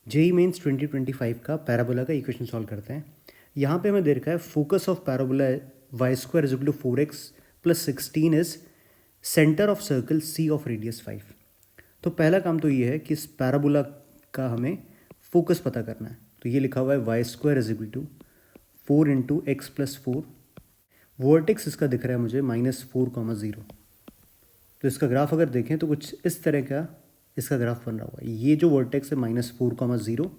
JEE mains 2025 का parabola का equation solve करते हैं। यहाँ पे हमें दे रखा है focus of parabola y square is equal to 4x plus 16 is centre of circle C of radius 5। तो पहला काम तो ये है कि इस पैराबोला का हमें फोकस पता करना है। तो ये लिखा हुआ है y square is equal to 4 into x plus 4। वर्टेक्स इसका दिख रहा है मुझे -4,0। तो इसका ग्राफ अगर देखें तो कुछ इस तरह का इसका ग्राफ बन रहा हुआ है। ये जो वर्टेक्स है -4,0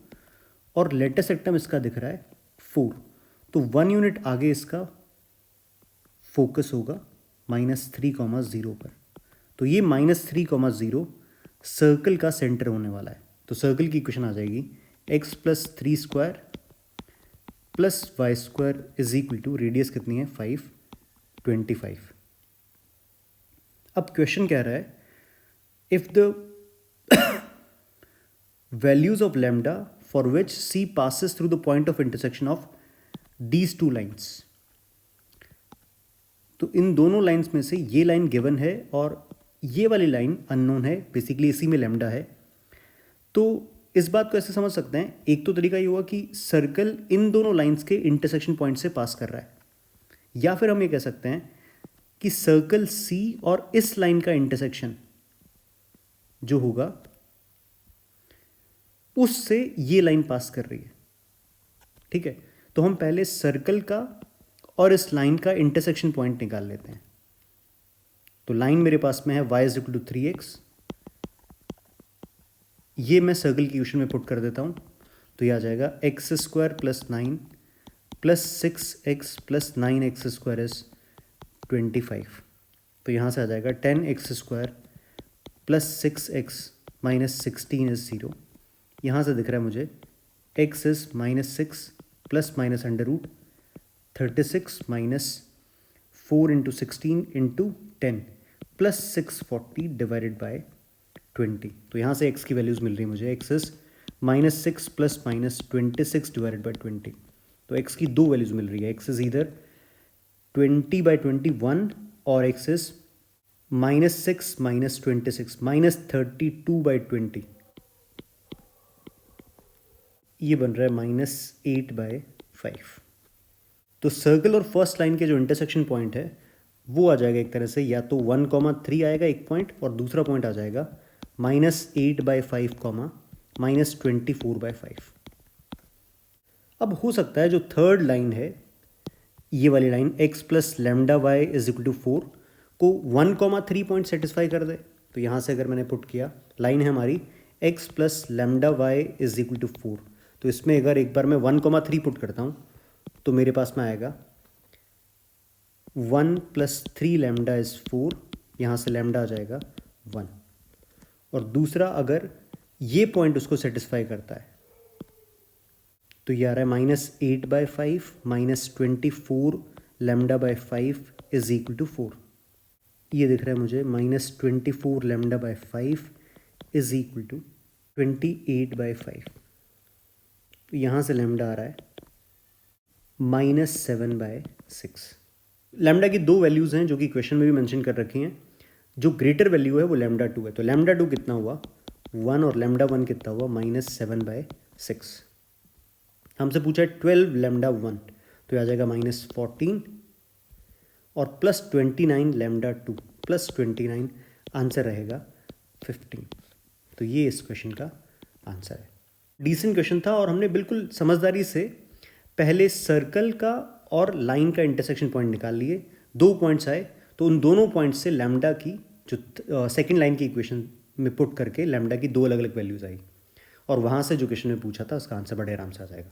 और लेटेस्ट सेक्टम इसका दिख रहा है 4। तो 1 यूनिट आगे इसका फोकस होगा -3,0 पर। तो ये -3,0 सर्कल का सेंटर होने वाला है। तो सर्कल की इक्वेशन आ जाएगी x plus 3 square plus y square is equal to radius कितनी है 5, 25। अब क्वेश्चन कह रहा है if the values of lambda for which C passes through the point of intersection of these two lines। तो इन दोनों लाइंस में से ये लाइन गिवन है और ये वाली लाइन अननोन है, बेसिकली इसी में लैम्डा है। तो इस बात को ऐसे समझ सकते हैं, एक तो तरीका ये हुआ कि सर्कल इन दोनों लाइंस के इंटरसेक्शन पॉइंट से पास कर रहा है, या फिर हम ये कह सकते हैं कि सर्कल C और इस लाइन का इंटरसेक्शन जो होगा उससे ये लाइन पास कर रही है। ठीक है, तो हम पहले सर्कल का और इस लाइन का इंटरसेक्शन पॉइंट निकाल लेते हैं। तो लाइन मेरे पास में है y is equal to 3x। ये मैं सर्कल की इक्वेशन में पुट कर देता हूं। तो ये आ जाएगा x square plus 9 plus 6x plus 9x square is 25। तो यहां से आ जाएगा 10x square plus 6x minus 16 is 0। यहाँ से दिख रहा है मुझे x is -6 plus minus under root 36 minus 4 into 16 into 10 plus 640 divided by 20। तो यहाँ से x की वैल्यूज़ मिल रही है मुझे। x is -6 plus minus 26 divided by 20। तो x की दो वैल्यूज़ मिल रही है। x इज इधर 20/21 और x इज -6 माइनस 26 -32/20। ये बन रहा है -8/5। तो सर्कल और फर्स्ट लाइन के जो इंटरसेक्शन पॉइंट है वो आ जाएगा एक तरह से, या तो 1,3 आएगा एक पॉइंट और दूसरा पॉइंट आ जाएगा -8/5 -24/5। अब हो सकता है जो थर्ड लाइन है ये वाली line x plus lambda y is equal to 4 को 1,3 पॉइंट सेटिस्फाई कर दे। तो यहाँ से अगर मैंने पुट किया, लाइन है हमारी x plus lambda y is equal to 4। तो इसमें अगर एक बार मैं 1,3 पुट करता हूँ तो मेरे पास में आएगा 1 प्लस 3 लैम्डा इज 4। यहाँ से लैम्डा आ जाएगा 1। और दूसरा अगर ये पॉइंट उसको सेटिस्फाई करता है तो ये आ रहा है -8/5 -24 lambda by 5 is equal to 4। ये दिख रहा है मुझे -24 lambda by 5 is equal to 28/5। तो यहाँ से लैम्डा आ रहा है -7/6। लैम्डा की दो वैल्यूज़ हैं जो कि क्वेश्चन में भी मेंशन कर रखी हैं। जो ग्रेटर वैल्यू है वो लैम्डा 2 है। तो लैम्डा 2 कितना हुआ 1 और लैम्डा 1 कितना हुआ -7/6। हमसे पूछा है 12 लैम्डा 1, तो आ जाएगा -14 और प्लस 29 लैम्डा 2 प्लस 29, आंसर रहेगा 15। तो ये इस क्वेश्चन का आंसर है। डिसेंट क्वेश्चन था और हमने बिल्कुल समझदारी से पहले सर्कल का और लाइन का इंटरसेक्शन पॉइंट निकाल लिए। 2 पॉइंट्स आए तो उन दोनों पॉइंट से लैम्डा की जो सेकंड लाइन की इक्वेशन में पुट करके लैम्डा की 2 अलग अलग वैल्यूज़ आई और वहाँ से जो क्वेश्चन में पूछा था उसका आंसर बड़े आराम से आ जाएगा।